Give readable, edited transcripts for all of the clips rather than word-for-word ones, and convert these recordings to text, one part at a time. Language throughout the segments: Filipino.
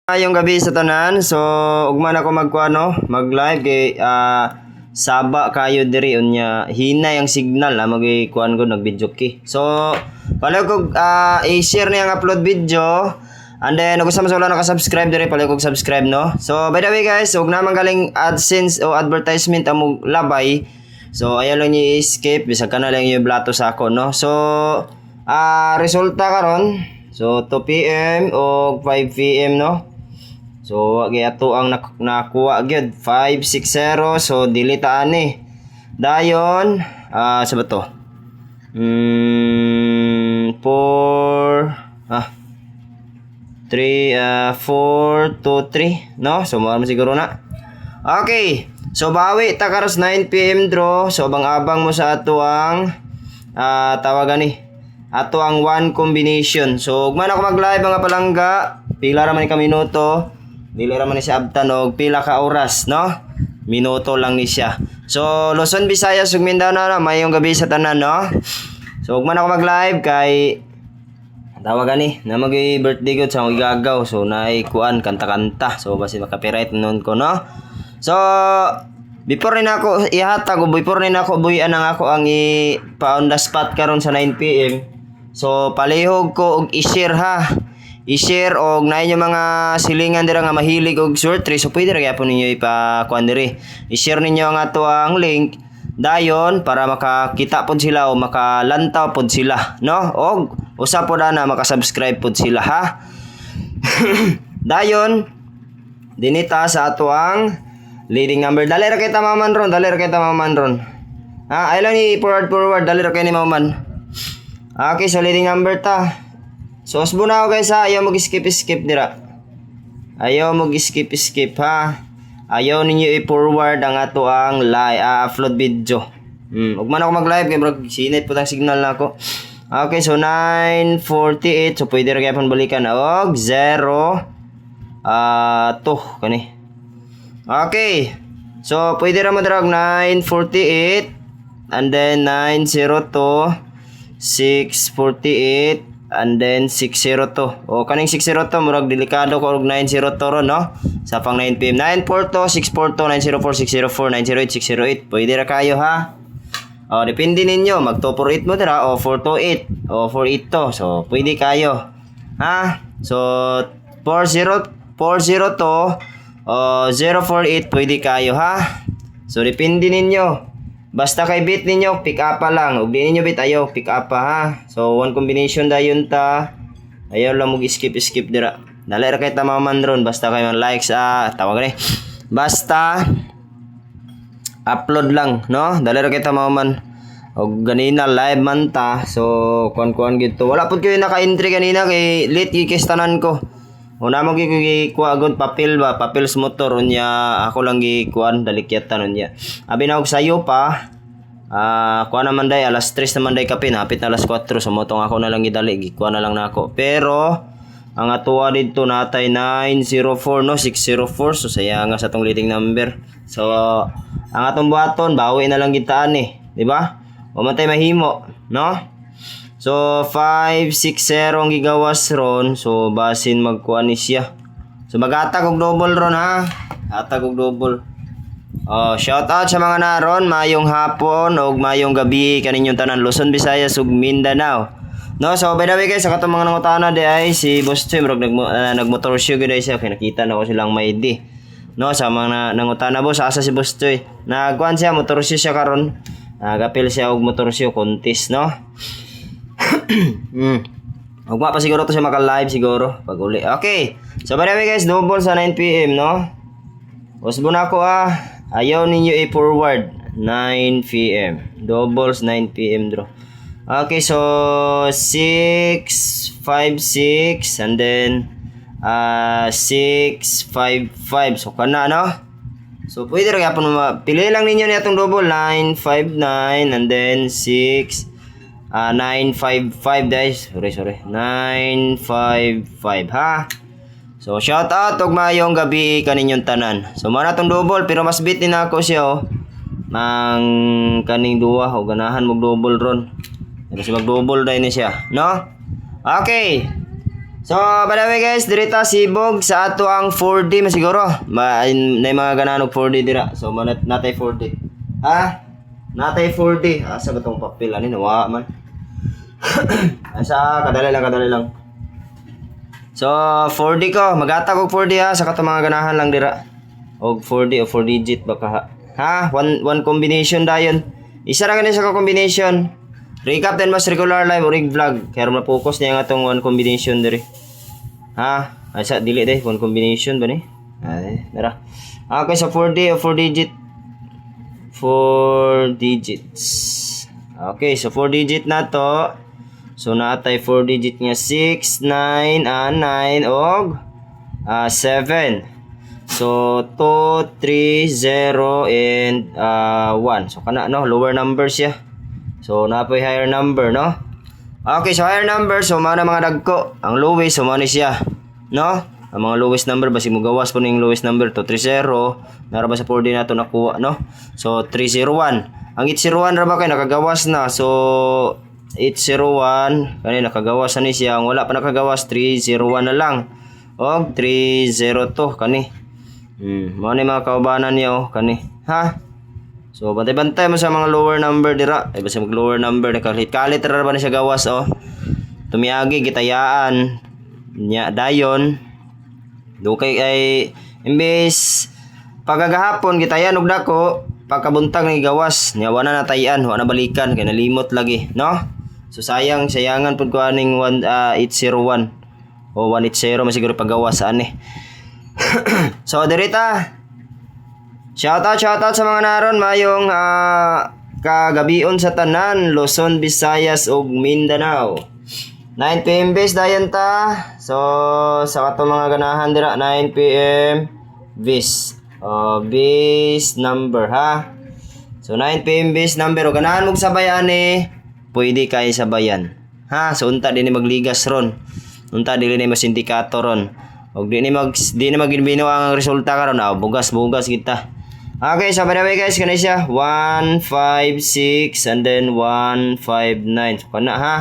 Yung gabi sa tanan, so ugman ako mag-live kay saba kayo diri unya hina yung signal magikuan ko nag-video ki. So pala ko i-share na yung upload video. And then kung sa wala naka-subscribe diri pala ko subscribe no. So by the way guys, ug na galing AdSense o advertisement amo labay. So ayaw lang niyo i-skip bisag kana lang yung blato sa ako no. So resulta karon so 2 PM o 5 PM no. So wagi ato ang nakuha gyud 560 so dili ta ani. Dayon sa bato. 4 3 4 2 3 no. So mo siguro na. Okay. So bawi ta karos 9 PM draw. So abang-abang mo sa ato ang tawagan ni ato ang one combination. So ug man ako mag-live mga palangga, pila ra man ka minuto. Dili ra man ni siya abtan og pila ka oras, no? Minuto lang ni siya. So, Luzon, Visayas ug Mindanao na mayong gabi sa tanan, no? So, ug man ako mag-live kay tawagan ni na birthday ko sa igagaw. So, naay kuan kanta-kanta. So, basi maka-copyright noon ko, no? So, before rin ako ihatag o before rin ako buhian ang ako ang pa-on the spot karon sa 9 PM. So, palihog ko og i-share ha. I-share og naay nyo mga silingan dira nga mahilig og shortry so pwede ra gyapon ninyo ipa-kuan diri. I-share ninyo ang ato ang link dayon para makakita pod sila o makalantaw pod sila, no? Og usa pod na maka-subscribe pod sila ha. Dayon dinita sa ato ang leading number. Dali ra kay tamaman ron, dali ra kay tamaman ron. Ay lang ni forward, dali ra kay ni maman. Okay, so leading number ta. So, usbo na ako guys ha. Ayaw mag-skip dira. Ayaw mag-skip ha. Ayaw ninyo i-forward ang ato ang upload video. Huwag man ako mag-live kaya bro, sinit po tang signal na ako. Okay, so 9:48. So, pwede rin kaya balikan. Og 0 2 kani. Okay. So, pwede rin madrag 9:48 and then 9:02 6:48 and then 602. O kaning 602 murag delikado ko og 902 ron no. Sa pang 9 PM 942 642 904 604 908 608. Pwede ra kayo ha. O depende ninyo mag 248 mo dira o 428 o 482. So pwede kayo. Ha? So 402 o 048 pwede kayo ha. So depende ninyo. Basta kay bit ninyo, pick up pa lang. Ug di ninyo bit ayaw, pick up pa ha. So one combination dayon ta. Ayaw lang mo skip dira. Dali ra kay tamaman ron basta kay man likes tawag ni. Basta upload lang, no? Dali ra kay tamaman. Og ganina live man ta. So kuan gito. Wala pud kayo naka-entry kanina kay late gikastanan ko. Una mo gikuha agad papel sa motor unya ako lang gikuan dalikyatan unya. Abi na og sayo pa. Kuha naman day alas 3 naman day kapin hapit na alas 4 so motong ako na lang gidali gikuha na lang nako. Pero ang atuwa dito natay 904 no 604 so saya nga sa tong leading number. So ang atong buhaton bawi na lang gitaan di ba? O man tay mahimo, no? So 560 ang gigawas ron. So basin magkuan ni siya. So magatag og double ron ha. Atag og double. Shout out sa mga naron, mayong hapon og mayong gabi kaninyong tanan Luzon, Visayas ug Mindanao. No, so by the way guys, sa katong mga nangutana di ay si Boss Choy murag nagmotor show gid siya kay nakita na ko silang may di. No, sa mga nangutana boss, asa si Boss Choy? Nagkuan siya motor show siya karon. Nagapil siya og motor show contest, no? Huwag pa siguro to siya maka-live siguro pag uli. Okay. So by the way guys, double sa 9 PM no. Usbo na ako ayaw ninyo i-forward 9 PM. Doubles 9 PM draw. Okay, so 6 5 6 and then 6 5 5. So kana no. So pwede ra gyapon pili lang ninyo ni atong double 9 5 9 and then 6 955 guys. Sorry. 955 ha. So shout out og mayong gabi kaninyong tanan. So man atong double pero mas bit ni nako siya Mang kaning duwa o ganahan mo double ron. Kasi mag double dai ni siya, no? Okay. So, by the way guys, dirita sibog sa ato ang 4D masiguro. Na mga gananog 4D dira. So, natay 4D. Ha? Natay 4D. Asa ba tong papel? Ano, nawa man. Asa, kadali lang. So, 4D ko. Magata ko 4D ha. Sa katong mga ganahan lang dira. O 4D o 4 digit baka ha. Ha? One combination dayon. Isa ra ganin sa combination. Recap then mas regular live o rig vlog. Kaya na focus niya nga tong one combination diri. Ha? Asa dili day one combination ba ni? Ay, dara. Okay sa 4D o 4 digit. 4 digits. Okay, so 4 digit na to. So naatay 4 digit nga 6, 9, 9 og 7. So 2, 3, 0 and 1. So kana no, lower number siya. So napoy higher number no. Okay, so higher number so mao na mga dagko. Ang lowest so mao ni siya, no? Ang mga lowest number basi mo gawas po ning lowest number to 30. Nara ba sa 4D nato nakuha no? So 301. Ang 801 ra ba kay nakagawas na. So 801 kani nakagawas na ni siya. Ang wala pa nakagawas 301 na lang. Og 302 kani. Mao ni mga kaubanan niyo kani. Ha? So bantay-bantay mo sa mga lower number dira. Ay basta mag lower number kalit ra ba ni siya gawas oh. Tumiagi gitayaan nya dayon. Dukay ay imbes pagagahapon gitayan og dako pagkabuntag ni gawas nya wala na tayan, wala na balikan kay nalimot lagi, no? So sayangan pud ko aning 801 o 180 masiguro paggawas ani. So dirita shoutout sa mga naron mayong kagabion sa tanan Luzon, Visayas ug Mindanao. 9 PM base dayon ta. So sa kato mga ganahan dira 9 PM base. Base number ha. So 9 PM base number o ganahan mog sabayan ni pwede kay sabayan. Ha, so unta dinhi magligas ron. Unta dili ni masindikato ron. Og di ni magbinuwa ang resulta karon bugas kita. Okay, so by the way guys, kanay siya 156 and then 159. So kana ha.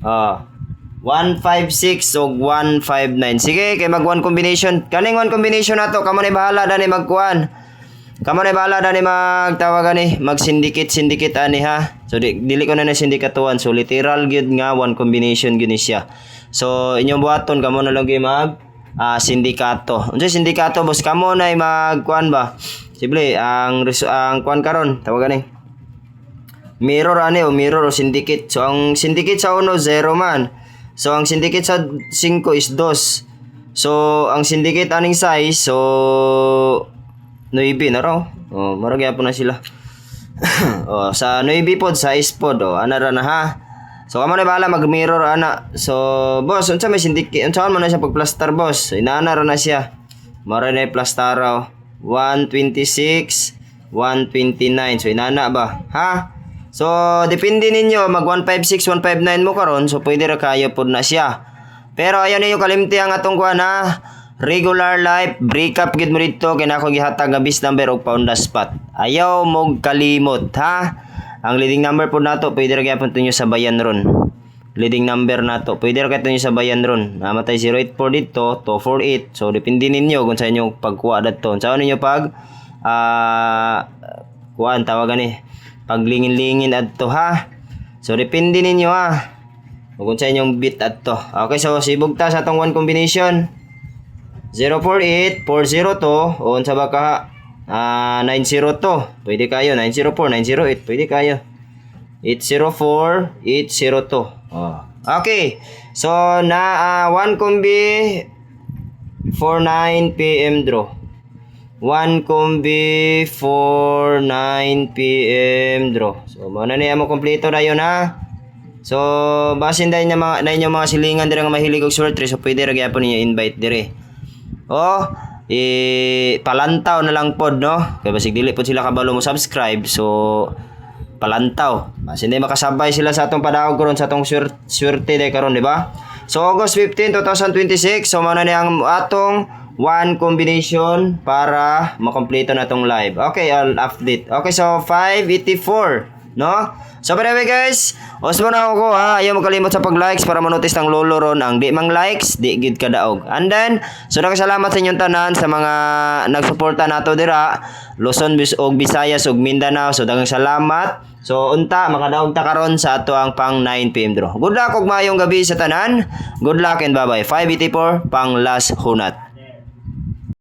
156 o 159. Sige, kay mag one combination. Kaning one combination nato, kamo na bahala dani magkuan. Kamo na bahala dani magtawag ani, mag-syndicate ani ha. So dili ko na sindikatuan. So literal gyud nga one combination gyud ni siya. So inyong buhaton kamo na lang gyud mag sindikato. Unsa sindikato boss? Kamo na magkuan ba? Simple ang kuan karon tawag ani. Mirror o syndicate. So ang syndicate sa 1 0 man. So ang syndicate sa 5 is 2. So ang syndicate aning size so 9 na raw. Mura gyapon na sila. Sa 9 pod size pod ana ra na ha. So kamo na bala mag-mirror ana. So boss unsa may syndicate? Unsa man na siya pagplaster boss? So, inaana ra na siya. Mura na plaster raw. 126 129. So inana ba? Ha? So, depende ninyo, mag 156, 159 mo karon so pwede ra kayo pod na siya. Pero ayaw ninyo kalimti ang atong kuha na regular life, break up gid mo dito, kaya na ako gihatag nga bis number og pound spot. Ayaw mo kalimot, ha? Ang leading number pod nato, pwede ra gyapon tunyo sa bayan ron. Leading number nato, pwede ra kayo tunyo sa bayan ron. Namatay 084 dito, 248. So, depende ninyo kung sa inyo pagkuha dato. Sa ninyo pag, kuhaan, tawagan paglingin-lingin adto ha. So depende ninyo ha. Kung sa inyong bit adto. Okay, so sibog ta sa atong one combination. 048 402 o unsa ba ka 902. Pwede kayo 904 908 pwede kayo. 804 802. Okay. So na one combi for 9 PM draw. 1 combi for 9 PM draw. So mao na niya mo kompleto dayon ha. So basin dahil niya mga silingan dire nga mahilig og short tree so pwede ra gyapon niya invite dire. Palantaw na lang pod no. Kay basig dili pod sila kabalo mo subscribe so palantaw. Basin dahil makasabay sila sa atong padaog karon sa atong swerte day karon di ba? So August 15, 2026 so mao na niya ang atong one combination para makompleto na tong live. Okay, I'll update. Okay, so 584. No? So by the way guys, usbo na ako ha. Ayaw mo kalimot sa pag-likes para manotis ng lolo ron ang di mang likes, di gid ka daog. And then, so nagkasalamat sa inyong tanan sa mga nagsuporta nato dira, Luzon, og Visayas ug Mindanao. So daghang salamat. So unta makadaog ta karon sa ato ang pang 9 PM draw. Good luck ug maayong gabi sa tanan. Good luck and bye-bye. 584 pang last hunat.